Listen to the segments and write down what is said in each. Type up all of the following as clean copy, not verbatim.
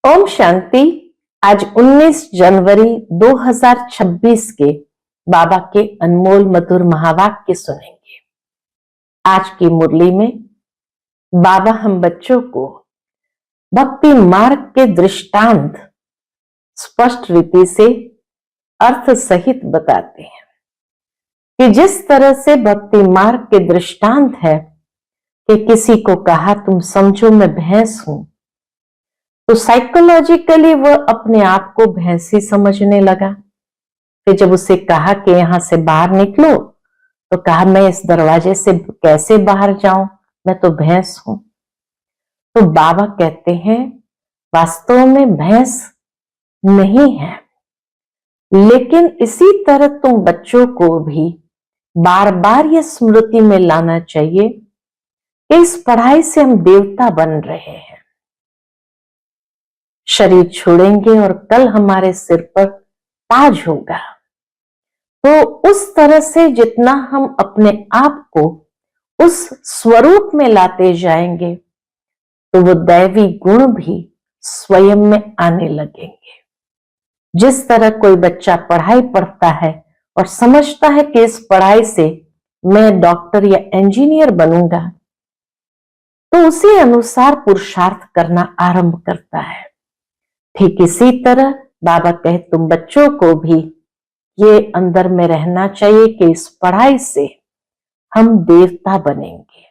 ओम शांति। आज 19 जनवरी 2026 के बाबा के अनमोल मधुर महावाक्य सुनेंगे। आज की मुरली में बाबा हम बच्चों को भक्ति मार्ग के दृष्टांत स्पष्ट रीति से अर्थ सहित बताते हैं कि जिस तरह से भक्ति मार्ग के दृष्टांत है कि किसी को कहा तुम समझो मैं भैंस हूं, तो साइकोलॉजिकली वह अपने आप को भैंसी समझने लगा। फिर जब उसे कहा कि यहां से बाहर निकलो, तो कहा मैं इस दरवाजे से कैसे बाहर जाऊं, मैं तो भैंस हूं। तो बाबा कहते हैं वास्तव में भैंस नहीं है, लेकिन इसी तरह तुम बच्चों को भी बार बार यह स्मृति में लाना चाहिए कि इस पढ़ाई से हम देवता बन रहे हैं। शरीर छोड़ेंगे और कल हमारे सिर पर ताज होगा। तो उस तरह से जितना हम अपने आप को उस स्वरूप में लाते जाएंगे, तो वो दैवी गुण भी स्वयं में आने लगेंगे। जिस तरह कोई बच्चा पढ़ाई पढ़ता है और समझता है कि इस पढ़ाई से मैं डॉक्टर या इंजीनियर बनूंगा, तो उसी अनुसार पुरुषार्थ करना आरंभ करता है। ठीक इसी तरह बाबा कहे तुम बच्चों को भी ये अंदर में रहना चाहिए कि इस पढ़ाई से हम देवता बनेंगे।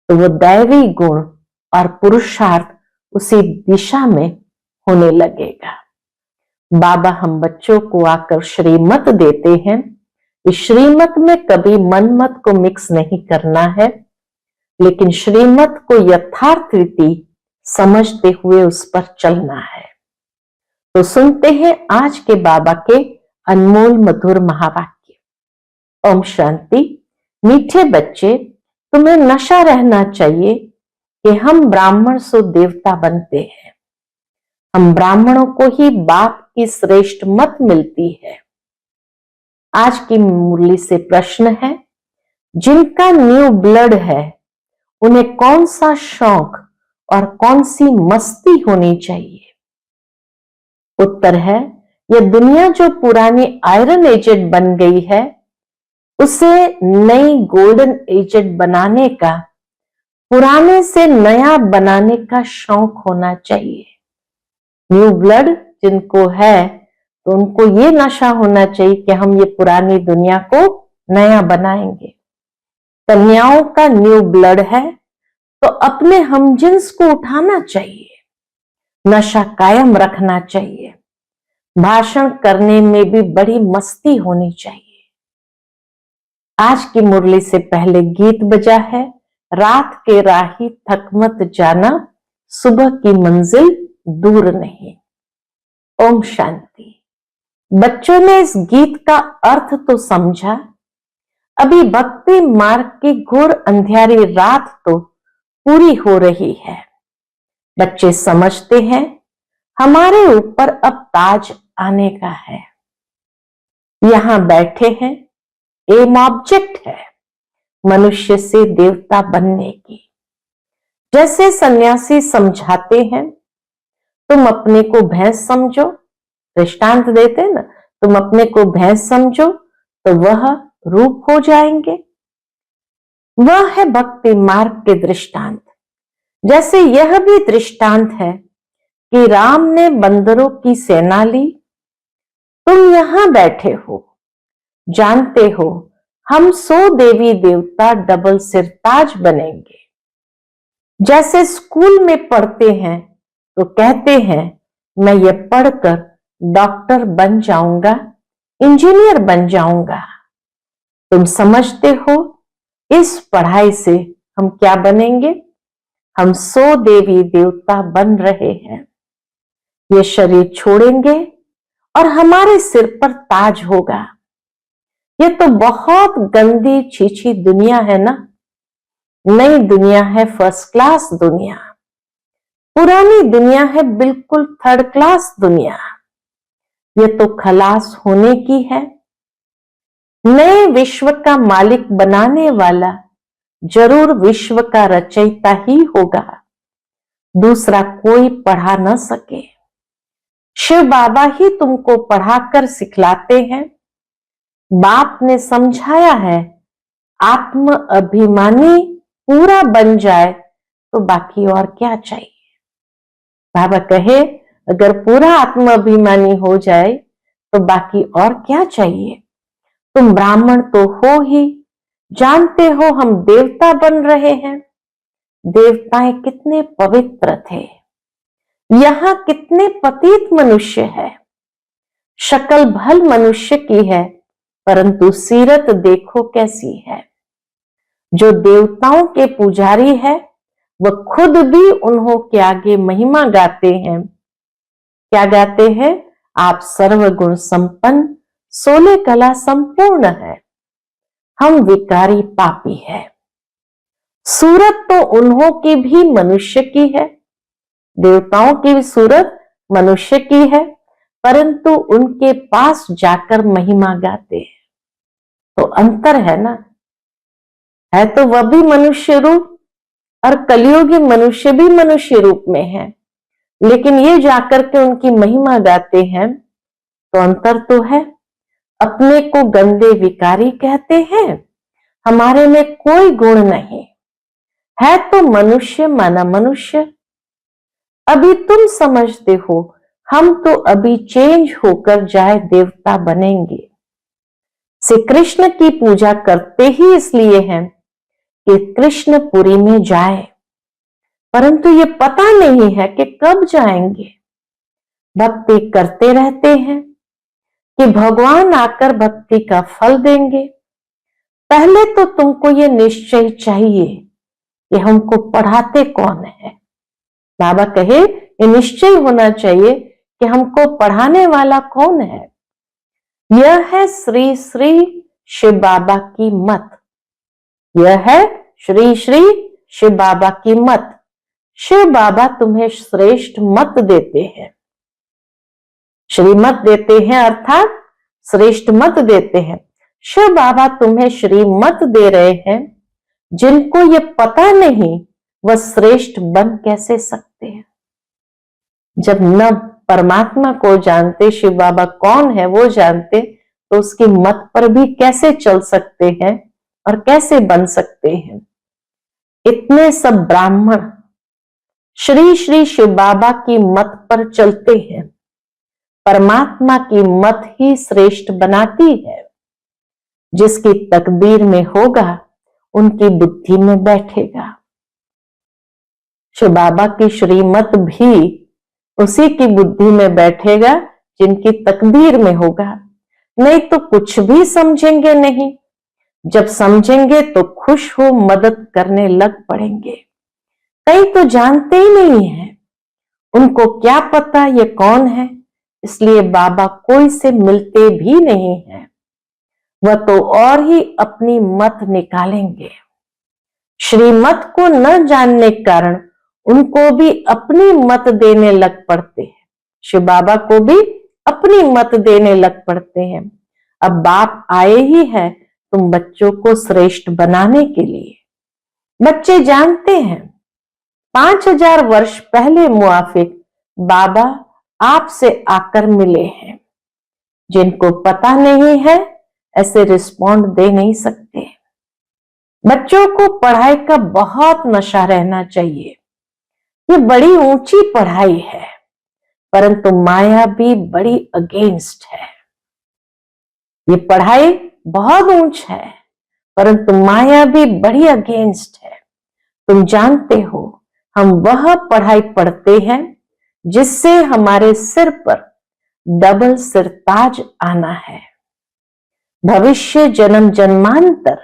तो वो दैवी गुण और पुरुषार्थ उसी दिशा में होने लगेगा। बाबा हम बच्चों को आकर श्रीमत देते हैं। इस श्रीमत में कभी मनमत को मिक्स नहीं करना है, लेकिन श्रीमत को यथार्थ रीति समझते हुए उस पर चलना है। तो सुनते हैं आज के बाबा के अनमोल मधुर महावाक्य। ओम शांति। मीठे बच्चे, तुम्हें नशा रहना चाहिए कि हम ब्राह्मण सो देवता बनते हैं। हम ब्राह्मणों को ही बाप की श्रेष्ठ मत मिलती है। आज की मुरली से प्रश्न है, जिनका न्यू ब्लड है उन्हें कौन सा शौक और कौन सी मस्ती होनी चाहिए? उत्तर है, यह दुनिया जो पुरानी आयरन एजेड बन गई है, उसे नई गोल्डन एजेड बनाने का, पुराने से नया बनाने का शौक होना चाहिए। न्यू ब्लड जिनको है, तो उनको ये नशा होना चाहिए कि हम ये पुरानी दुनिया को नया बनाएंगे। कन्याओं का न्यू ब्लड है, तो अपने हमजिन्स को उठाना चाहिए, नशा कायम रखना चाहिए, भाषण करने में भी बड़ी मस्ती होनी चाहिए। आज की मुरली से पहले गीत बजा है, रात के राही थक मत जाना, सुबह की मंजिल दूर नहीं। ओम शांति। बच्चों ने इस गीत का अर्थ तो समझा। अभी भक्ति मार्ग की घोर अंधियारी रात तो पूरी हो रही है। बच्चे समझते हैं हमारे ऊपर अब ताज आने का है। यहां बैठे हैं, एम ऑब्जेक्ट है मनुष्य से देवता बनने की। जैसे सन्यासी समझाते हैं, तुम अपने को भैंस समझो, दृष्टांत देते ना, तुम अपने को भैंस समझो तो वह रूप हो जाएंगे। वह है भक्ति मार्ग के दृष्टांत। जैसे यह भी दृष्टांत है कि राम ने बंदरों की सेना ली, तुम यहां बैठे हो, जानते हो हम 100 देवी देवता डबल सिर ताज बनेंगे। जैसे स्कूल में पढ़ते हैं तो कहते हैं मैं ये पढ़कर डॉक्टर बन जाऊंगा, इंजीनियर बन जाऊंगा। तुम समझते हो इस पढ़ाई से हम क्या बनेंगे? हम 100 देवी देवता बन रहे हैं। ये शरीर छोड़ेंगे और हमारे सिर पर ताज होगा। ये तो बहुत गंदी छीछी दुनिया है ना। नई दुनिया है फर्स्ट क्लास दुनिया, पुरानी दुनिया है बिल्कुल थर्ड क्लास दुनिया। ये तो खलास होने की है। नए विश्व का मालिक बनाने वाला जरूर विश्व का रचयिता ही होगा, दूसरा कोई पढ़ा न सके। शिव बाबा ही तुमको पढ़ाकर सिखलाते हैं। बाप ने समझाया है, आत्म अभिमानी पूरा बन जाए तो बाकी और क्या चाहिए। बाबा कहे, अगर पूरा आत्म अभिमानी हो जाए तो बाकी और क्या चाहिए। तुम ब्राह्मण तो हो ही, जानते हो हम देवता बन रहे हैं। देवताएं कितने पवित्र थे, यहां कितने पतित मनुष्य है। शक्ल भल मनुष्य की है, परंतु सीरत देखो कैसी है। जो देवताओं के पुजारी है वह खुद भी उन्हों के आगे महिमा गाते हैं। क्या गाते हैं? आप सर्वगुण संपन्न, 16 कला संपूर्ण है, हम विकारी पापी है। सूरत तो उन्हों की भी मनुष्य की है, देवताओं की भी सूरत मनुष्य की है, परंतु उनके पास जाकर महिमा गाते हैं। तो अंतर है ना, है तो वह भी मनुष्य रूप और कलियुगी मनुष्य भी मनुष्य रूप में है, लेकिन ये जाकर के उनकी महिमा गाते हैं। तो अंतर तो है। अपने को गंदे विकारी कहते हैं, हमारे में कोई गुण नहीं है, तो मनुष्य माना मनुष्य। अभी तुम समझते हो, हम तो अभी चेंज होकर जाए देवता बनेंगे। श्री कृष्ण की पूजा करते ही इसलिए हैं कि कृष्णपुरी में जाए, परंतु ये पता नहीं है कि कब जाएंगे। भक्ति करते रहते हैं कि भगवान आकर भक्ति का फल देंगे। पहले तो तुमको ये निश्चय चाहिए कि हमको पढ़ाते कौन है। बाबा कहे, ये निश्चय होना चाहिए कि हमको पढ़ाने वाला कौन है। यह है श्री श्री शिव बाबा की मत, यह है श्री श्री शिव बाबा की मत। शिव बाबा तुम्हें श्रेष्ठ मत देते हैं, श्रीमत देते हैं, अर्थात श्रेष्ठ मत देते हैं। शिव बाबा तुम्हें श्रीमत दे रहे हैं। जिनको ये पता नहीं वह श्रेष्ठ बन कैसे सकते हैं। जब न परमात्मा को जानते, शिव बाबा कौन है वो जानते, तो उसकी मत पर भी कैसे चल सकते हैं और कैसे बन सकते हैं। इतने सब ब्राह्मण श्री श्री शिव बाबा की मत पर चलते हैं। परमात्मा की मत ही श्रेष्ठ बनाती है। जिसकी तकदीर में होगा उनकी बुद्धि में बैठेगा। शिव बाबा की श्रीमत भी उसी की बुद्धि में बैठेगा जिनकी तकदीर में होगा। नहीं तो कुछ भी समझेंगे नहीं। जब समझेंगे तो खुश हो मदद करने लग पड़ेंगे। कई तो जानते ही नहीं है, उनको क्या पता ये कौन है, इसलिए बाबा कोई से मिलते भी नहीं है। वह तो और ही अपनी मत निकालेंगे। श्रीमत को न जानने के कारण उनको भी अपनी मत देने लग पड़ते हैं। शिव बाबा को भी अपनी मत देने लग पड़ते हैं। अब बाप आए ही है तुम बच्चों को श्रेष्ठ बनाने के लिए। बच्चे जानते हैं 5000 वर्ष पहले मुआफिक बाबा आपसे आकर मिले हैं। जिनको पता नहीं है ऐसे रिस्पॉन्ड दे नहीं सकते। बच्चों को पढ़ाई का बहुत नशा रहना चाहिए। ये बड़ी ऊंची पढ़ाई है, परंतु माया भी बड़ी अगेंस्ट है। ये पढ़ाई बहुत ऊंच है, परंतु माया भी बड़ी अगेंस्ट है। तुम जानते हो हम वह पढ़ाई पढ़ते हैं जिससे हमारे सिर पर डबल सिरताज आना है। भविष्य जन्म जन्मांतर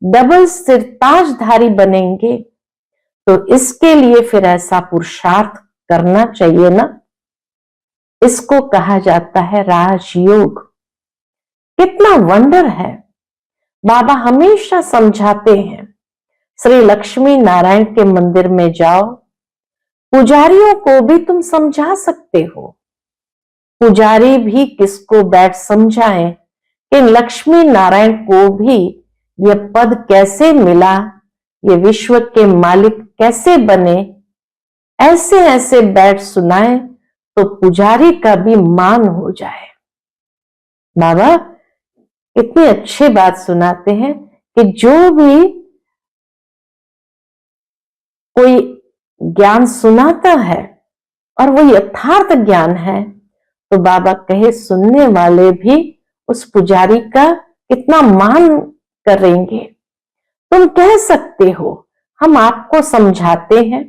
डबल सिरताजधारी बनेंगे, तो इसके लिए फिर ऐसा पुरुषार्थ करना चाहिए ना। इसको कहा जाता है राजयोग। कितना वंडर है। बाबा हमेशा समझाते हैं, श्री लक्ष्मी नारायण के मंदिर में जाओ, पुजारियों को भी तुम समझा सकते हो। पुजारी भी किसको बैठ समझाएं कि लक्ष्मी नारायण को भी यह पद कैसे मिला, ये विश्व के मालिक कैसे बने, ऐसे ऐसे बैठ सुनाए तो पुजारी का भी मान हो जाए। बाबा इतनी अच्छी बात सुनाते हैं कि जो भी कोई ज्ञान सुनाता है और वो यथार्थ ज्ञान है, तो बाबा कहे सुनने वाले भी उस पुजारी का कितना मान करेंगे। तुम कह सकते हो हम आपको समझाते हैं,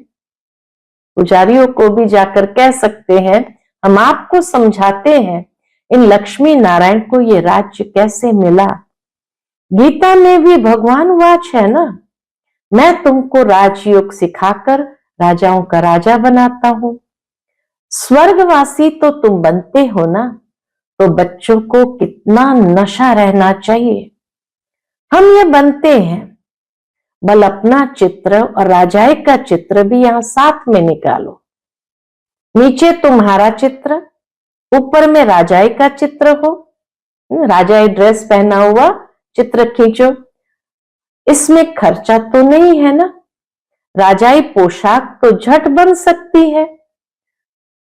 पुजारियों को भी जाकर कह सकते हैं हम आपको समझाते हैं इन लक्ष्मी नारायण को ये राज्य कैसे मिला। गीता में भी भगवान वाच है ना, मैं तुमको राजयोग सिखाकर राजाओं का राजा बनाता हूं। स्वर्गवासी तो तुम बनते हो ना, तो बच्चों को कितना नशा रहना चाहिए। हम ये बनते हैं, बल अपना चित्र और राजाए का चित्र भी यहां साथ में निकालो। नीचे तुम्हारा चित्र, ऊपर में राजाए का चित्र हो, राजाए ड्रेस पहना हुआ चित्र खींचो। इसमें खर्चा तो नहीं है ना, राजाई पोशाक तो झट बन सकती है,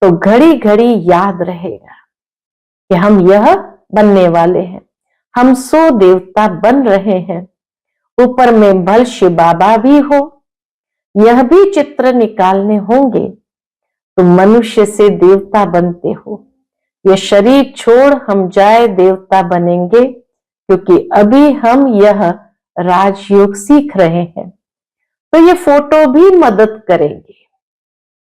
तो घड़ी घड़ी याद रहेगा कि हम यह बनने वाले हैं, हम 100 देवता बन रहे हैं। ऊपर में भल शिव बाबा भी हो, यह भी चित्र निकालने होंगे। तुम मनुष्य से देवता बनते हो, ये शरीर छोड़ हम जाए देवता बनेंगे, क्योंकि अभी हम यह राजयोग सीख रहे हैं। तो ये फोटो भी मदद करेंगे,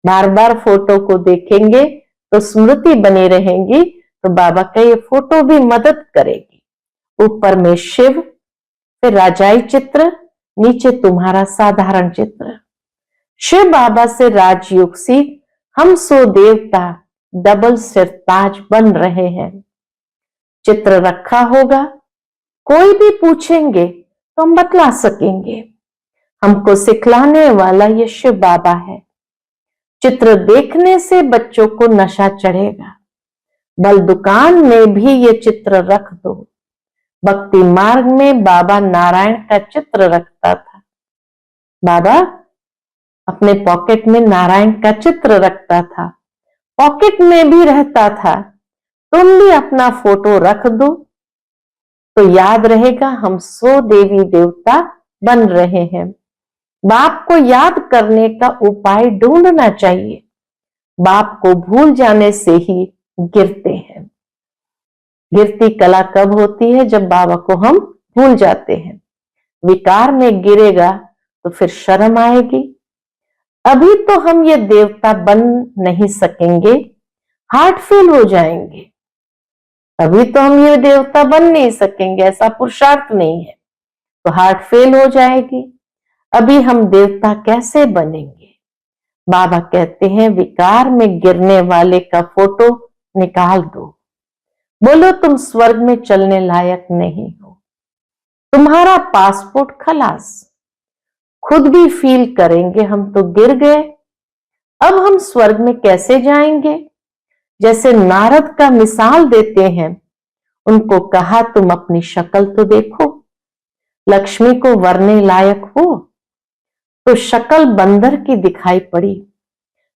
बार बार फोटो को देखेंगे तो स्मृति बनी रहेंगी, तो बाबा का ये फोटो भी मदद करेगी। ऊपर में शिव, फिर राजाई चित्र, नीचे तुम्हारा साधारण चित्र। शिव बाबा से राजयोग सीख हम 100 देवता डबल सिर ताज बन रहे हैं। चित्र रखा होगा, कोई भी पूछेंगे तो हम बतला सकेंगे, हमको सिखलाने वाला ये शिव बाबा है। चित्र देखने से बच्चों को नशा चढ़ेगा। बल दुकान में भी ये चित्र रख दो। भक्ति मार्ग में बाबा नारायण का चित्र रखता था। बाबा अपने पॉकेट में नारायण का चित्र रखता था, पॉकेट में भी रहता था। तुम भी अपना फोटो रख दो तो याद रहेगा हम 100 देवी देवता बन रहे हैं। बाप को याद करने का उपाय ढूंढना चाहिए। बाप को भूल जाने से ही गिरते हैं। गिरती कला कब होती है? जब बाबा को हम भूल जाते हैं। विकार में गिरेगा तो फिर शर्म आएगी। अभी तो हम ये देवता बन नहीं सकेंगे, हार्ट फेल हो जाएंगे। अभी तो हम ये देवता बन नहीं सकेंगे, ऐसा पुरुषार्थ नहीं है, तो हार्ट फेल हो जाएगी। अभी हम देवता कैसे बनेंगे? बाबा कहते हैं विकार में गिरने वाले का फोटो निकाल दो। बोलो तुम स्वर्ग में चलने लायक नहीं हो, तुम्हारा पासपोर्ट खलास। खुद भी फील करेंगे हम तो गिर गए, अब हम स्वर्ग में कैसे जाएंगे? जैसे नारद का मिसाल देते हैं, उनको कहा तुम अपनी शक्ल तो देखो, लक्ष्मी को वरने लायक हो, तो शक्ल बंदर की दिखाई पड़ी,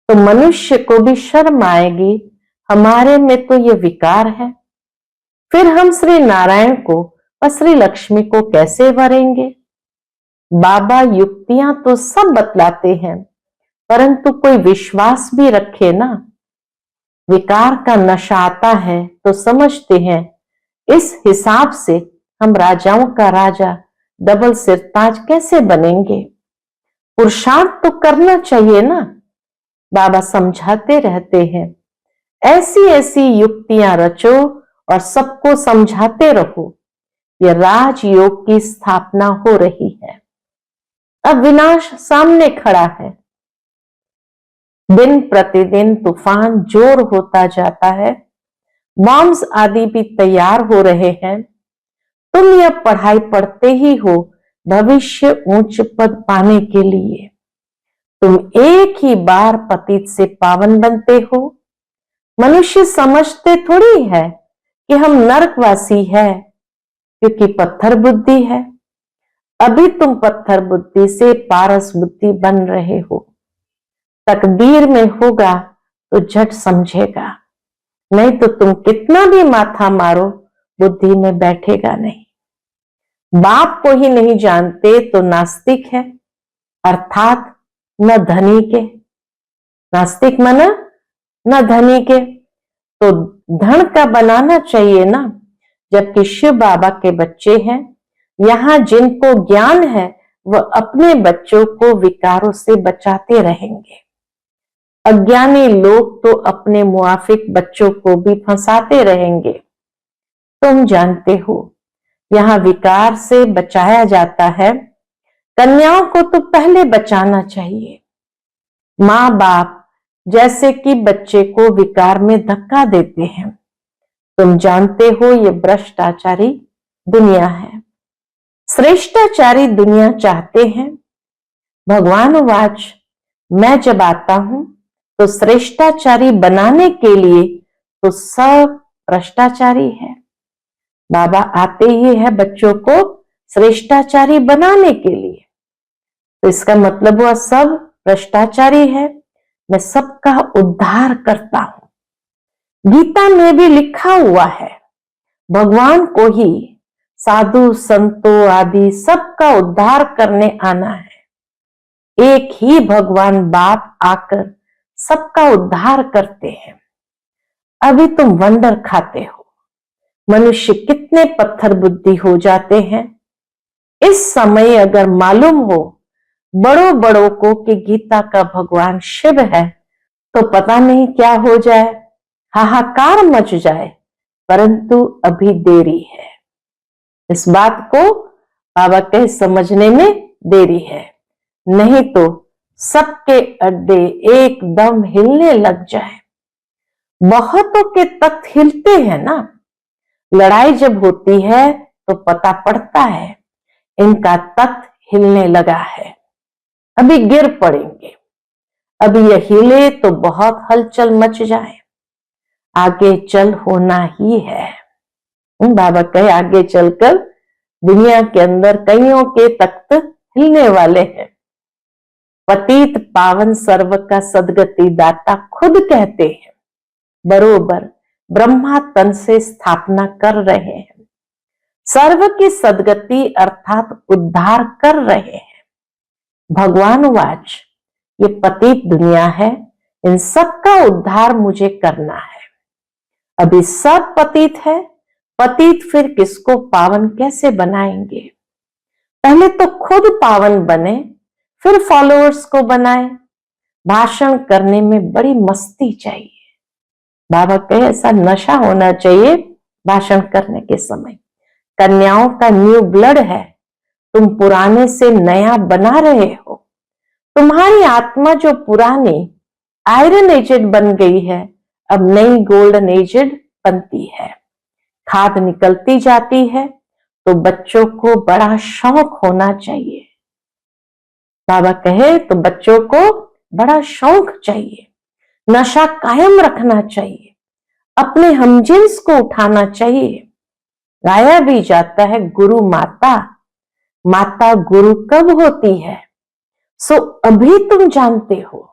तो मनुष्य को भी शर्म आएगी, हमारे में तो ये विकार है। फिर हम श्री नारायण को व श्री लक्ष्मी को कैसे वरेंगे? बाबा युक्तियां तो सब बतलाते हैं, परंतु कोई विश्वास भी रखे ना। विकार का नशा आता है तो समझते हैं इस हिसाब से हम राजाओं का राजा डबल सिरताज कैसे बनेंगे? पुरुषार्थ तो करना चाहिए ना। बाबा समझाते रहते हैं, ऐसी ऐसी युक्तियां रचो और सबको समझाते रहो। यह राजयोग की स्थापना हो रही है। अब विनाश सामने खड़ा है। दिन प्रतिदिन तूफान जोर होता जाता है, बॉम्ब्स आदि भी तैयार हो रहे हैं। तुम यह पढ़ाई पढ़ते ही हो भविष्य ऊंच पद पाने के लिए। तुम एक ही बार पतित से पावन बनते हो। मनुष्य समझते थोड़ी है कि हम नरकवासी है, क्योंकि पत्थर बुद्धि है। अभी तुम पत्थर बुद्धि से पारस बुद्धि बन रहे हो। तकदीर में होगा तो झट समझेगा, नहीं तो तुम कितना भी माथा मारो बुद्धि में बैठेगा नहीं। बाप को ही नहीं जानते तो नास्तिक है, अर्थात न धनी के। नास्तिक माना न धनी के, तो धन का बनाना चाहिए ना। जबकि शिव बाबा के बच्चे हैं, यहां जिनको ज्ञान है वह अपने बच्चों को विकारों से बचाते रहेंगे। अज्ञानी लोग तो अपने मुआफिक बच्चों को भी फंसाते रहेंगे। तुम जानते हो यहां विकार से बचाया जाता है, कन्याओं को तो पहले बचाना चाहिए। माँ बाप जैसे कि बच्चे को विकार में धक्का देते हैं। तुम जानते हो ये भ्रष्टाचारी दुनिया है। श्रेष्ठाचारी दुनिया चाहते हैं। भगवान वाच, मैं जब आता हूं तो श्रेष्ठाचारी बनाने के लिए तो सब भ्रष्टाचारी है। बाबा आते ही है बच्चों को श्रेष्ठाचारी बनाने के लिए, तो इसका मतलब वह सब भ्रष्टाचारी है। मैं सबका उद्धार करता हूं। गीता में भी लिखा हुआ है, भगवान को ही साधु संतों आदि सबका उद्धार करने आना है। एक ही भगवान बाप आकर सबका उद्धार करते हैं। अभी तुम वंडर खाते हो, मनुष्य कितने पत्थर बुद्धि हो जाते हैं। इस समय अगर मालूम हो बड़ों बड़ों को कि गीता का भगवान शिव है, तो पता नहीं क्या हो जाए, हाहाकार मच जाए। परंतु अभी देरी है। इस बात को बाबा के समझने में देरी है, नहीं तो सबके अड्डे एकदम हिलने लग जाए। बहुतों के तख्त हिलते हैं ना। लड़ाई जब होती है तो पता पड़ता है इनका तख्त हिलने लगा है, अभी गिर पड़ेंगे। अभी यह हिले तो बहुत हलचल मच जाए। आगे चल होना ही है। बाबा कहे आगे चलकर दुनिया के अंदर कईयों के तख्त हिलने वाले हैं। पतित पावन सर्व का सदगति दाता खुद कहते हैं, बरोबर ब्रह्मा तन से स्थापना कर रहे हैं। सर्व की सदगति अर्थात उद्धार कर रहे हैं। भगवान वाच, ये पतित दुनिया है, इन सब का उद्धार मुझे करना है। अभी सब पतित है, पतित फिर किसको पावन कैसे बनाएंगे। पहले तो खुद पावन बने, फिर फॉलोअर्स को बनाए। भाषण करने में बड़ी मस्ती चाहिए। बाबा कहे ऐसा नशा होना चाहिए भाषण करने के समय। कन्याओं का न्यू ब्लड है, तुम पुराने से नया बना रहे हो। तुम्हारी आत्मा जो पुरानी आयरन एजेड बन गई है, अब नई गोल्डन एजेड बनती है। खाद निकलती जाती है, तो बच्चों को बड़ा शौक होना चाहिए। बाबा कहे तो बच्चों को बड़ा शौक चाहिए, नशा कायम रखना चाहिए, अपने हमजिन्स को उठाना चाहिए। गाया भी जाता है गुरु माता, माता गुरु कब होती है। सो अभी तुम जानते हो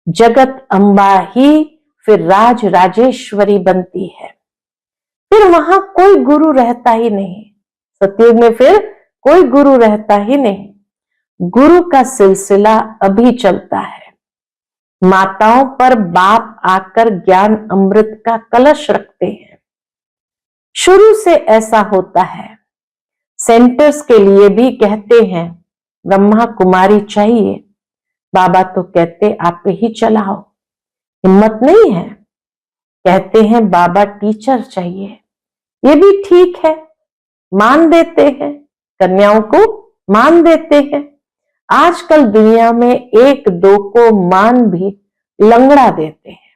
जगत अम्बा ही फिर राज राजेश्वरी बनती है। फिर वहां कोई गुरु रहता ही नहीं। सतयुग में फिर कोई गुरु रहता ही नहीं। गुरु का सिलसिला अभी चलता है। माताओं पर बाप आकर ज्ञान अमृत का कलश रखते हैं। शुरू से ऐसा होता है। सेंटर्स के लिए भी कहते हैं ब्रह्मा कुमारी चाहिए। बाबा तो कहते आप ही चलाओ, हिम्मत नहीं है। कहते हैं बाबा टीचर चाहिए, ये भी ठीक है, मान देते हैं, कन्याओं को मान देते हैं। आजकल दुनिया में एक दो को मान भी लंगड़ा देते हैं।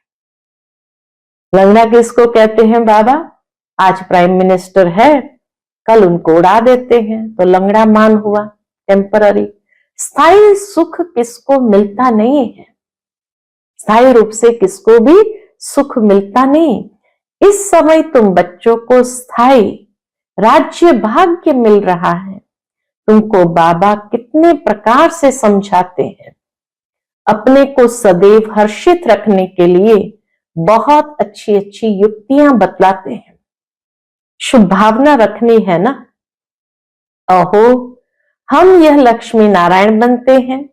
लंगड़ा किसको कहते हैं बाबा? आज प्राइम मिनिस्टर है, कल उनको उड़ा देते हैं, तो लंगड़ा मान हुआ, टेम्पररी। स्थायी सुख किसको मिलता नहीं है, स्थायी रूप से किसको भी सुख मिलता नहीं। इस समय तुम बच्चों को स्थायी राज्य भाग्य मिल रहा है। तुमको बाबा कितने प्रकार से समझाते हैं। अपने को सदैव हर्षित रखने के लिए बहुत अच्छी अच्छी युक्तियां बतलाते हैं। शुभ भावना रखनी है ना। अहो, हम यह लक्ष्मी नारायण बनते हैं,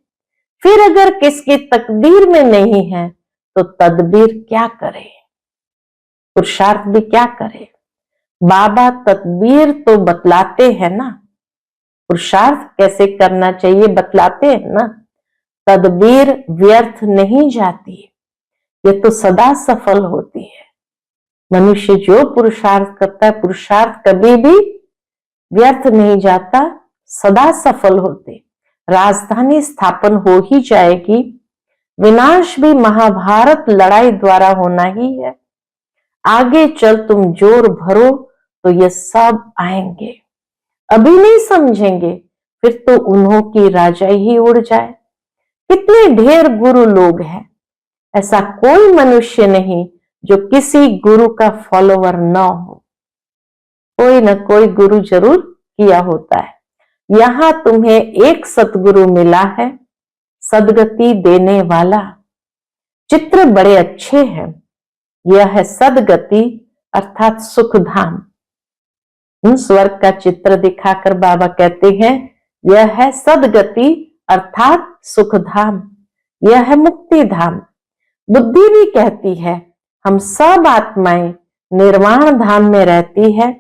फिर अगर किसकी तकदीर में नहीं है तो तदबीर क्या करे, पुरुषार्थ भी क्या करे। बाबा तदबीर तो बतलाते हैं ना, पुरुषार्थ कैसे करना चाहिए बतलाते हैं ना। तदबीर व्यर्थ नहीं जाती, ये तो सदा सफल होती है। मनुष्य जो पुरुषार्थ करता है, पुरुषार्थ कभी भी व्यर्थ नहीं जाता, सदा सफल होते। राजधानी स्थापन हो ही जाएगी, विनाश भी महाभारत लड़ाई द्वारा होना ही है। आगे चल तुम जोर भरो तो ये सब आएंगे, अभी नहीं समझेंगे फिर तो उन्हों की राजाई ही उड़ जाए। कितने ढेर गुरु लोग हैं, ऐसा कोई मनुष्य नहीं जो किसी गुरु का फॉलोवर न हो, कोई न कोई गुरु जरूर किया होता है। यहां तुम्हें एक सतगुरु मिला है, सदगति देने वाला। चित्र बड़े अच्छे हैं। यह है सदगति अर्थात सुखधाम। स्वर्ग का चित्र दिखाकर बाबा कहते हैं यह है सदगति अर्थात सुखधाम, यह है मुक्ति धाम। बुद्धि भी कहती है हम सब आत्माएं निर्वाण धाम में रहती है,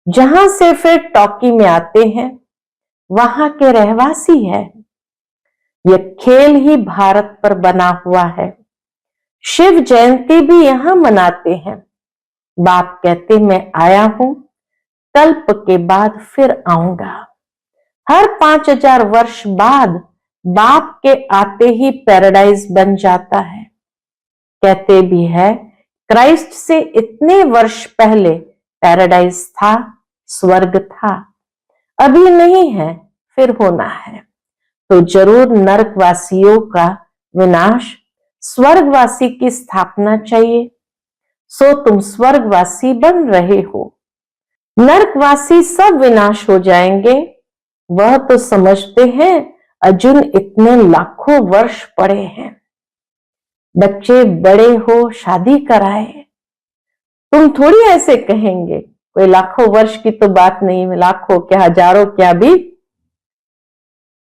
जहां से फिर टॉकी में आते हैं वहां के रहवासी है। यह खेल ही भारत पर बना हुआ है। शिव जयंती भी यहां मनाते हैं। बाप कहते मैं आया हूं, कल्प के बाद फिर आऊंगा। हर 5000 वर्ष बाद बाप के आते ही पैराडाइज बन जाता है। कहते भी है क्राइस्ट से इतने वर्ष पहले पैराडाइज था, स्वर्ग था, अभी नहीं है फिर होना है। तो जरूर नरकवासियों का विनाश, स्वर्गवासी की स्थापना चाहिए। सो तुम स्वर्गवासी बन रहे हो। नरकवासी सब विनाश हो जाएंगे, वह तो समझते हैं अर्जुन इतने लाखों वर्ष पड़े हैं। बच्चे बड़े हो शादी कराए, तुम थोड़ी ऐसे कहेंगे, कोई लाखों वर्ष की तो बात नहीं है, लाखों क्या हजारों क्या भी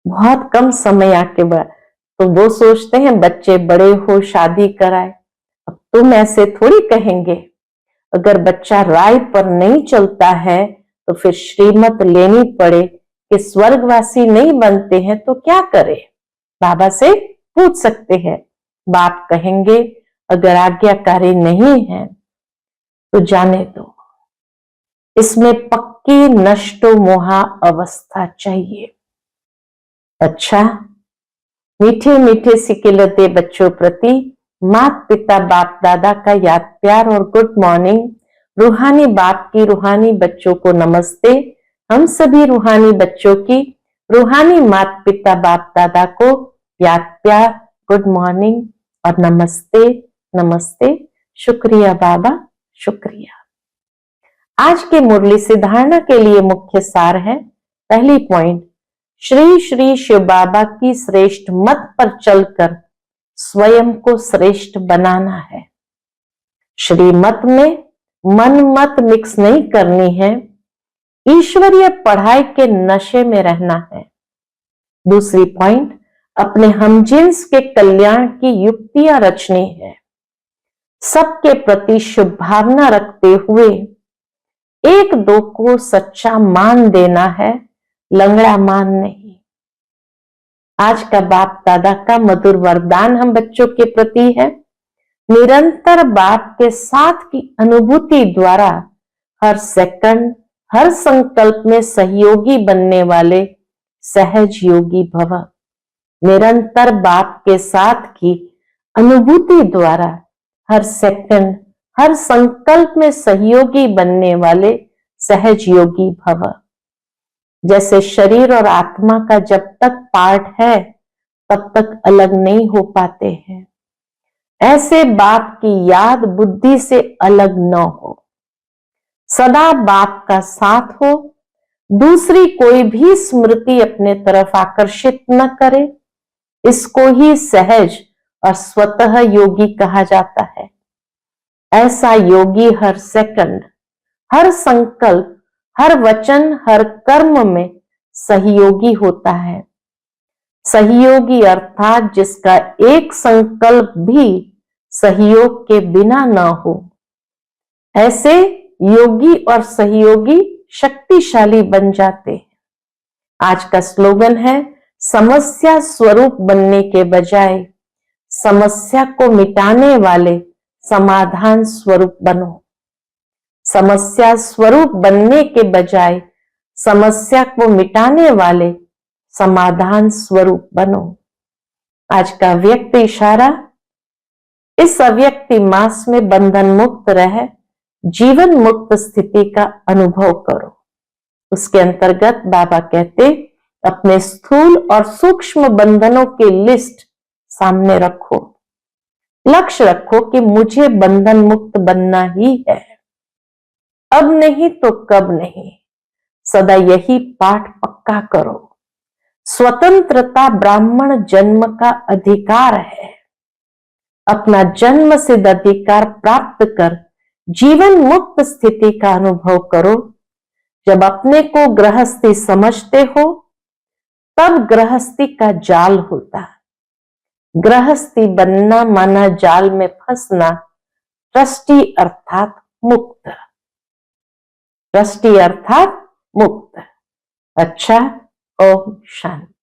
बहुत कम समय आके बाद तो वो सोचते हैं बच्चे बड़े हो शादी कराए। अब तुम ऐसे थोड़ी कहेंगे। अगर बच्चा राय पर नहीं चलता है तो फिर श्रीमत लेनी पड़े कि स्वर्गवासी नहीं बनते हैं तो क्या करे, बाबा से पूछ सकते हैं। बाप कहेंगे अगर आज्ञाकारी नहीं है तो जाने दो, इसमें पक्की नष्टो मोहा अवस्था चाहिए। अच्छा, मीठे मीठे सिकिलते बच्चों प्रति माता पिता बाप दादा का याद प्यार और गुड मॉर्निंग। रूहानी बाप की रूहानी बच्चों को नमस्ते। हम सभी रूहानी बच्चों की रूहानी माता पिता बाप दादा को याद प्यार, गुड मॉर्निंग और नमस्ते नमस्ते। शुक्रिया बाबा, शुक्रिया। आज के मुरली से धारणा के लिए मुख्य सार है। पहली पॉइंट, श्री श्री शिव बाबा की श्रेष्ठ मत पर चलकर स्वयं को श्रेष्ठ बनाना है। श्री मत में मन मत मिक्स नहीं करनी है, ईश्वरीय पढ़ाई के नशे में रहना है। दूसरी पॉइंट, अपने हमजिन्स के कल्याण की युक्तियां रचनी है। सबके प्रति शुभ भावना रखते हुए एक दो को सच्चा मान देना है, लंगड़ा मान नहीं। आज का बाप दादा का मधुर वरदान हम बच्चों के प्रति है। निरंतर बाप के साथ की अनुभूति द्वारा हर सेकंड, हर संकल्प में सहयोगी बनने वाले सहज योगी भव। निरंतर बाप के साथ की अनुभूति द्वारा हर सेकंड, हर संकल्प में सहयोगी बनने वाले सहज योगी भव। जैसे शरीर और आत्मा का जब तक पार्ट है तब तक अलग नहीं हो पाते हैं, ऐसे बाप की याद बुद्धि से अलग न हो। सदा बाप का साथ हो, दूसरी कोई भी स्मृति अपने तरफ आकर्षित न करे। इसको ही सहज और स्वतः योगी कहा जाता है। ऐसा योगी हर सेकंड, हर संकल्प, हर वचन, हर कर्म में सहयोगी होता है। सहयोगी अर्थात जिसका एक संकल्प भी सहयोग के बिना ना हो। ऐसे योगी और सहयोगी शक्तिशाली बन जाते हैं। आज का स्लोगन है, समस्या स्वरूप बनने के बजाय समस्या को मिटाने वाले समाधान स्वरूप बनो। समस्या स्वरूप बनने के बजाय समस्या को मिटाने वाले समाधान स्वरूप बनो। आज का व्यक्त इशारा, इस अव्यक्ति मास में बंधन मुक्त रह जीवन मुक्त स्थिति का अनुभव करो। उसके अंतर्गत बाबा कहते, अपने स्थूल और सूक्ष्म बंधनों की लिस्ट सामने रखो। लक्ष्य रखो कि मुझे बंधन मुक्त बनना ही है। अब नहीं तो कब नहीं, सदा यही पाठ पक्का करो। स्वतंत्रता ब्राह्मण जन्म का अधिकार है। अपना जन्म सिद्ध अधिकार प्राप्त कर जीवन मुक्त स्थिति का अनुभव करो। जब अपने को गृहस्थी समझते हो, तब गृहस्थी का जाल होता है। गृहस्थी बनना माना जाल में फंसना, ट्रस्टी अर्थात मुक्त। ट्रस्टी अर्थात मुक्त। अच्छा, ओम शांति।